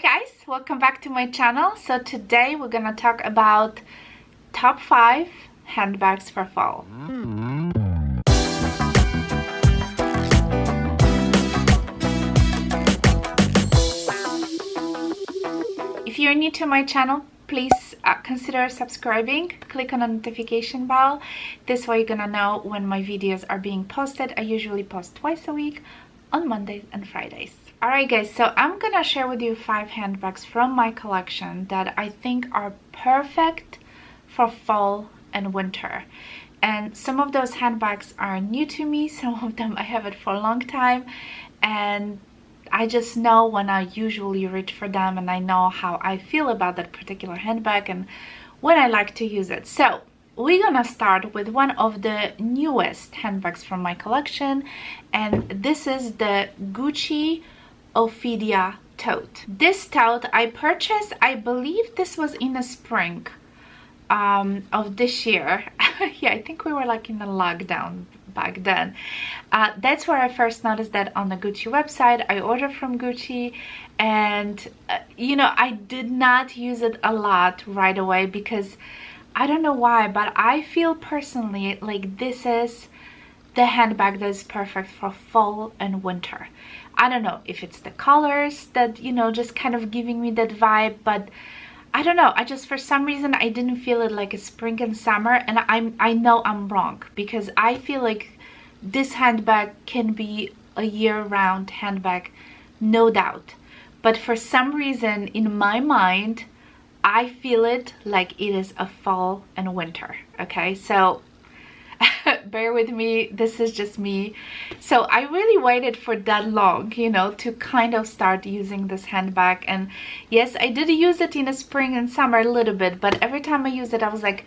Hi guys, welcome back to my channel. So today we're gonna talk about top 5 handbags for fall. If you're new to my channel, please consider subscribing. Click on the notification bell. This way you're gonna know when my videos are being posted. I usually post twice a week on Mondays and Fridays. Alright guys, so I'm gonna share with you 5 handbags from my collection that I think are perfect for fall and winter. And some of those handbags are new to me, some of them I have it for a long time, and I just know when I usually reach for them, and I know how I feel about that particular handbag and when I like to use it. So we're gonna start with one of the newest handbags from my collection, and this is the Gucci Ophidia tote. This tote I purchased, I believe this was in the spring of this year. Yeah, I think we were like in a lockdown back then. That's where I first noticed that on the Gucci website. I ordered from Gucci, and you know, I did not use it a lot right away because I don't know why, but I feel personally like this is the handbag that is perfect for fall and winter. I don't know if it's the colors that, you know, just kind of giving me that vibe, but I don't know, I just, for some reason, I didn't feel it like a spring and summer, and I know I'm wrong, because I feel like this handbag can be a year-round handbag, no doubt. But for some reason, in my mind, I feel it like it is a fall and winter, okay? So bear with me, this is just me. So I really waited for that long, you know, to kind of start using this handbag. And yes, I did use it in the spring and summer a little bit, but every time I used it, I was like,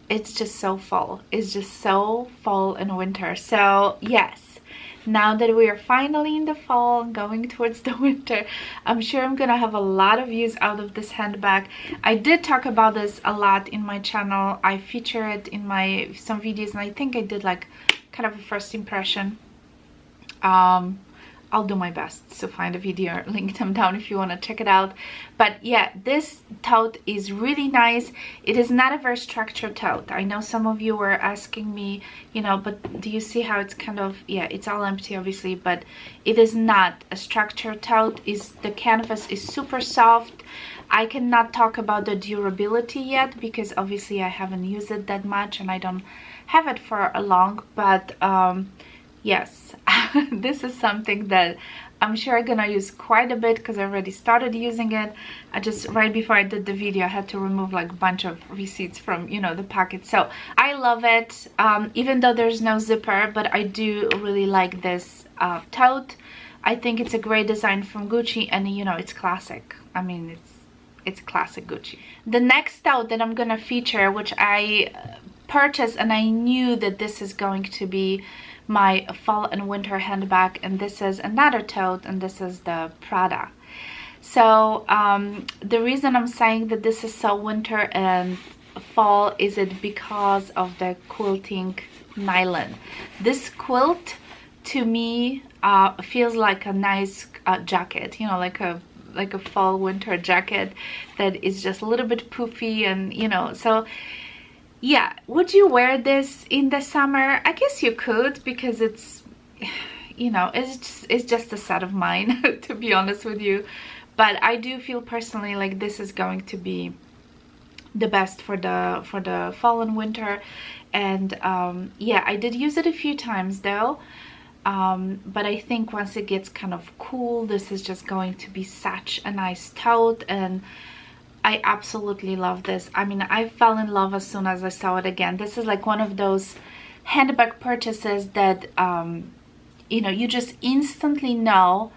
it's just so fall. It's just so fall and winter. So yes, now that we are finally in the fall, going towards the winter, I'm sure I'm gonna have a lot of use out of this handbag. I did talk about this a lot in my channel. I feature it in some videos, and I think I did like kind of a first impression. I'll do my best to find a video, link them down if you want to check it out. But yeah, this tote is really nice. It is not a very structured tote. I know some of you were asking me, you know, but do you see how it's kind of, yeah, it's all empty obviously, but it is not a structured tote. The canvas is super soft. I cannot talk about the durability yet because obviously I haven't used it that much and I don't have it for a long, but yes, this is something that I'm sure I'm gonna use quite a bit because I already started using it. I just, right before I did the video, I had to remove like a bunch of receipts from, you know, the packet. So I love it, even though there's no zipper, but I do really like this tote. I think it's a great design from Gucci, and you know, it's classic. I mean, it's classic Gucci. The next tote that I'm gonna feature, which I purchased, and I knew that this is going to be my fall and winter handbag, and this is another tote, and this is the Prada. So the reason I'm saying that this is so winter and fall is it because of the quilting nylon. This quilt to me feels like a nice jacket, you know, like a fall winter jacket that is just a little bit poofy, and you know, so yeah. Would you wear this in the summer? I guess you could, because it's, you know, it's just a set of mine to be honest with you. But I do feel personally like this is going to be the best for the fall and winter. And yeah, I did use it a few times though, but I think once it gets kind of cool, this is just going to be such a nice tote, and I absolutely love this. I mean, I fell in love as soon as I saw it again. This is like one of those handbag purchases that, you know, you just instantly know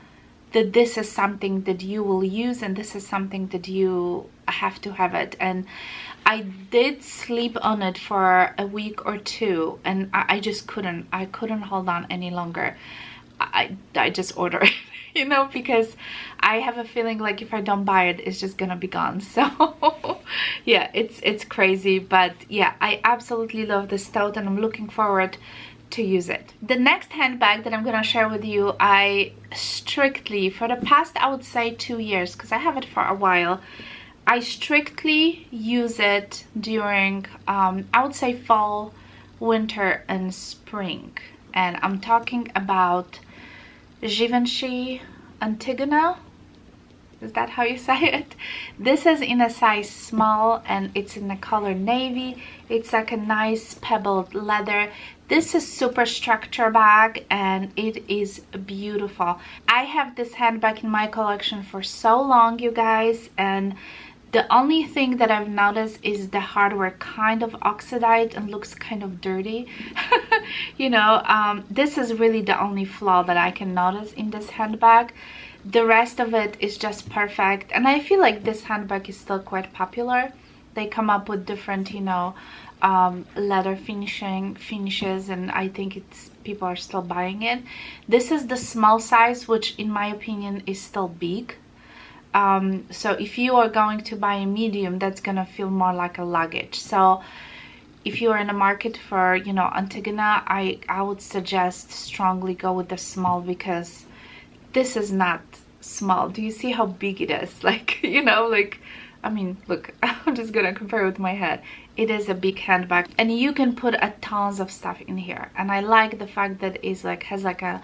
that this is something that you will use, and this is something that you have to have it. And I did sleep on it for a week or two, and I just couldn't hold on any longer. I just ordered it, you know, because I have a feeling like if I don't buy it, it's just gonna be gone. So yeah, it's crazy. But yeah, I absolutely love this tote, and I'm looking forward to use it. The next handbag that I'm gonna share with you, I strictly, for the past, I would say 2 years, because I have it for a while, I strictly use it during, I would say fall, winter, and spring. And I'm talking about Givenchy Antigona. Is that how you say it? This is in a size small and it's in the color navy. It's like a nice pebbled leather. This is super structure bag and it is beautiful. I have this handbag in my collection for so long, you guys, and the only thing that I've noticed is the hardware kind of oxidized and looks kind of dirty. You know, this is really the only flaw that I can notice in this handbag. The rest of it is just perfect, and I feel like this handbag is still quite popular. They come up with different, you know, leather finishes, and I think it's people are still buying it. This is the small size, which in my opinion is still big. So if you are going to buy a medium, that's gonna feel more like a luggage. So if you are in the market for, you know, Antigona, I would suggest strongly go with the small, because this is not small. Do you see how big it is? Like, you know, like, I mean, look, I'm just gonna compare with my head. It is a big handbag and you can put a tons of stuff in here, and I like the fact that it's like has like a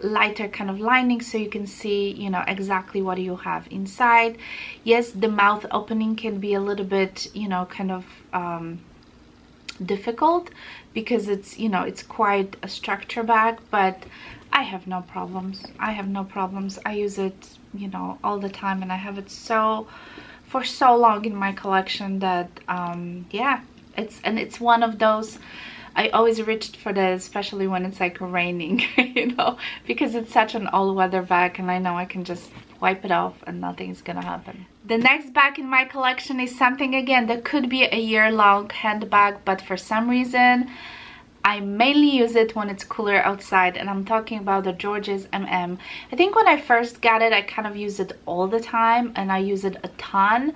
lighter kind of lining, so you can see, you know, exactly what you have inside. Yes, the mouth opening can be a little bit, you know, kind of difficult, because it's, you know, it's quite a structure bag, but I have no problems. I have no problems. I use it, you know, all the time, and I have it for so long in my collection that yeah, it's one of those I always reached for this, especially when it's like raining, you know, because it's such an all-weather bag, and I know I can just wipe it off and nothing's gonna happen. The next bag in my collection is something, again, that could be a year-long handbag, but for some reason I mainly use it when it's cooler outside, and I'm talking about the Georges MM. I think when I first got it, I kind of use it all the time, and I use it a ton.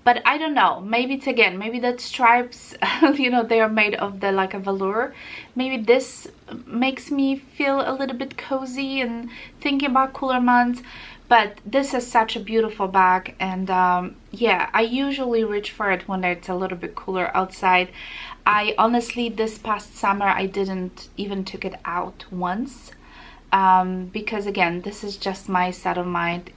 But I don't know, maybe it's, again, maybe that stripes, you know, they are made of the, like a velour. Maybe this makes me feel a little bit cozy and thinking about cooler months. But this is such a beautiful bag, and yeah, I usually reach for it when it's a little bit cooler outside. I honestly, this past summer, I didn't even took it out once, because again, this is just my set of mind.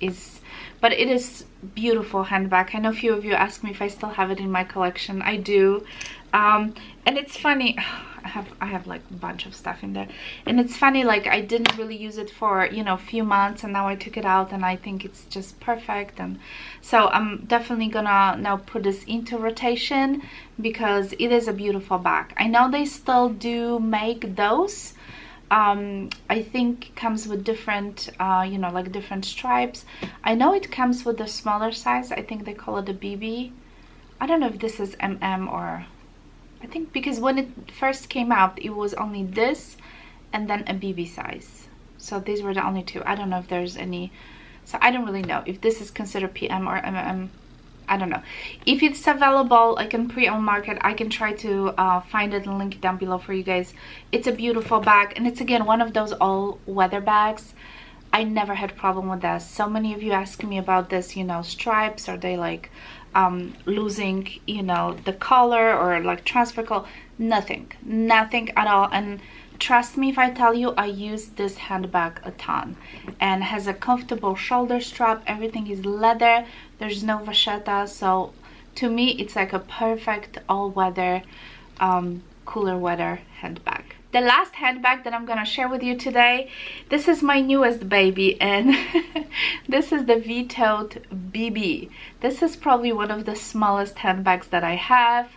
But it is beautiful handbag. I know a few of you ask me if I still have it in my collection. I do, and it's funny. I have like a bunch of stuff in there, and it's funny, like I didn't really use it for, you know, a few months, and now I took it out and I think it's just perfect. And so I'm definitely gonna now put this into rotation, because it is a beautiful bag. I know they still do make those. I think it comes with different, you know, like different stripes. I know it comes with the smaller size. I think they call it a BB. I don't know if this is MM or, I think, because when it first came out, it was only this and then a BB size. So these were the only two. I don't know if there's any, so I don't really know if this is considered PM or MM. I don't know. If it's available like in pre-owned market, I can try to find it and link it down below for you guys. It's a beautiful bag, and it's, again, one of those all-weather bags. I never had problem with that. So many of you ask me about this, you know, stripes, are they like losing, you know, the color, or like transfer color? Nothing at all. And trust me if I tell you, I use this handbag a ton, and has a comfortable shoulder strap. Everything is leather. There's no vachetta. So to me, it's like a perfect all-weather, cooler weather handbag. The last handbag that I'm gonna share with you today, this is my newest baby, and this is the V-Tote BB. This is probably one of the smallest handbags that I have,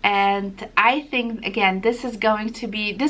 and I think, again, this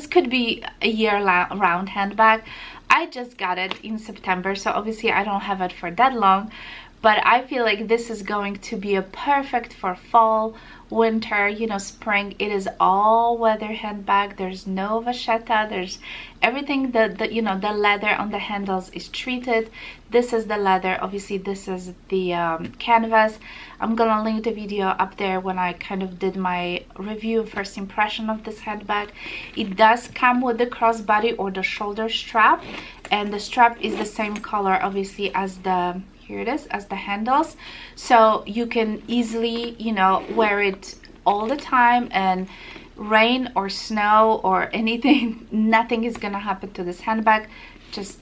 could be a year-round handbag. I just got it in September, so obviously I don't have it for that long, but I feel like this is going to be a perfect for fall, winter, you know, spring. It is all weather handbag. There's no vachetta. There's everything that you know, the leather on the handles is treated. This is the leather. Obviously this is the canvas. I'm gonna link the video up there when I kind of did my review, first impression of this handbag. It does come with the crossbody or the shoulder strap, and the strap is the same color obviously as the, here it is, as the handles, so you can easily, you know, wear it all the time, and rain or snow or anything, nothing is gonna happen to this handbag. Just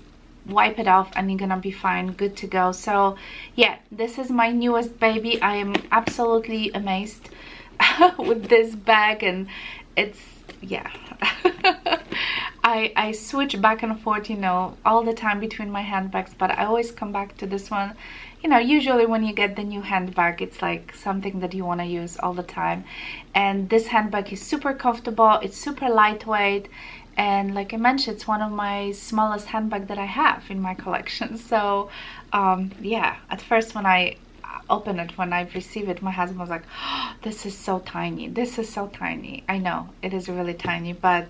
wipe it off and you're gonna be fine, good to go. So yeah, this is my newest baby. I am absolutely amazed with this bag, and it's, yeah. I switch back and forth, you know, all the time between my handbags, but I always come back to this one. You know, usually when you get the new handbag, it's like something that you want to use all the time. And this handbag is super comfortable, it's super lightweight, and like I mentioned, it's one of my smallest handbags that I have in my collection. So yeah, at first when I opened it, when I received it, my husband was like, oh, this is so tiny, this is so tiny. I know it is really tiny, but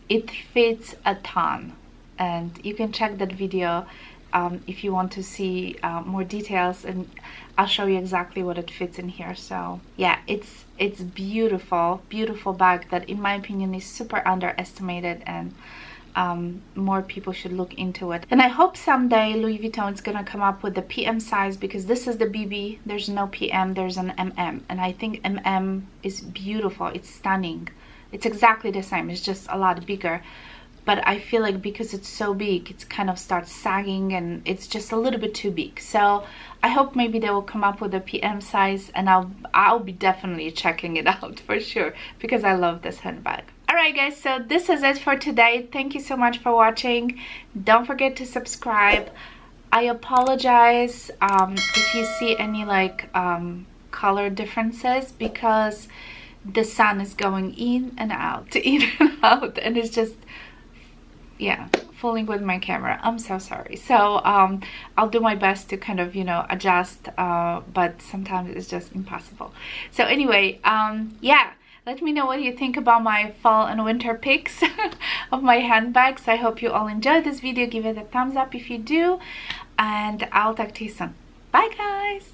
it fits a ton, and you can check that video if you want to see more details, and I'll show you exactly what it fits in here. So yeah, it's beautiful, beautiful bag that in my opinion is super underestimated, and more people should look into it. And I hope someday Louis Vuitton is gonna come up with the PM size, because this is the BB, there's no PM, there's an MM, and I think MM is beautiful, it's stunning. It's exactly the same, it's just a lot bigger, but I feel like because it's so big, it's kind of starts sagging and it's just a little bit too big. So I hope maybe they will come up with a PM size, and I'll be definitely checking it out for sure, because I love this handbag. Alright guys, so this is it for today. Thank you so much for watching. Don't forget to subscribe. I apologize if you see any like color differences, because the sun is going in and out, and it's just, yeah, fooling with my camera. I'm so sorry. So I'll do my best to kind of, you know, adjust, but sometimes it's just impossible. So anyway, yeah, let me know what you think about my fall and winter pics of my handbags. I hope you all enjoyed this video. Give it a thumbs up if you do, and I'll talk to you soon. Bye guys.